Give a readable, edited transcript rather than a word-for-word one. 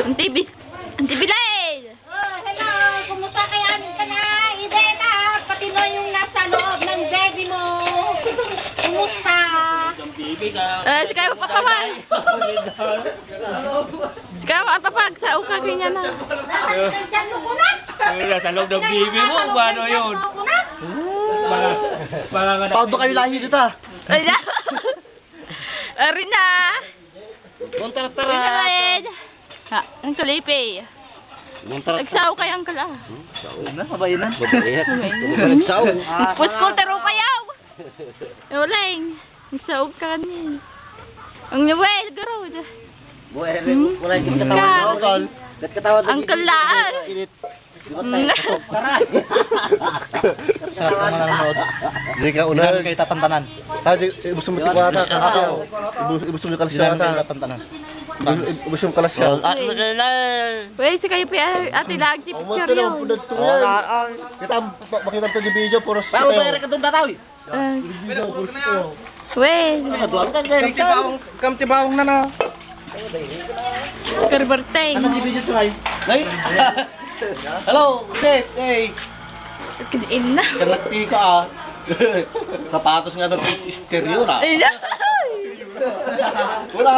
Auntie Bilay! Oh, hello! Kumusta kaya ka na? Idena! Pati na yung nasa loob ng baby mo! Kumusta? Si kayo papaman! Si kayo papapag sa uka kanya na. Nandyan mo na? Nasa loob ng bibi mo, paano yun? Paudo kayo lahi dito ah. Ay na! Arina! Kontratara! Arina Red! Ha, ang tulipi. Nagsaw kayo ang kala. Na, sabayin na. Nagsaw. Puskulter o kayaw! Uling! Nagsaw ka kanil. Ang naway, garod. Wala yung katawan. Katawan. Ang kalaan! Sarap naman nanonood. Hindi ka una. Hindi kayo tatantanan. Ibus mo tikwa ata. Ibus mo kalas siya ata. Tatantanan. Ibus mo kalas siya. Wait, si kayo pa ate lag si picture yun. Kita makita to di video puro Bago ba ka doon dataw? Wait, Kamti bawang na na. kerberteng. Ano di video try? Hello, Ted. Hey. Kinain na. Kalati ka ah. Sapatos nga ng stereo na. Ay, na. Wala.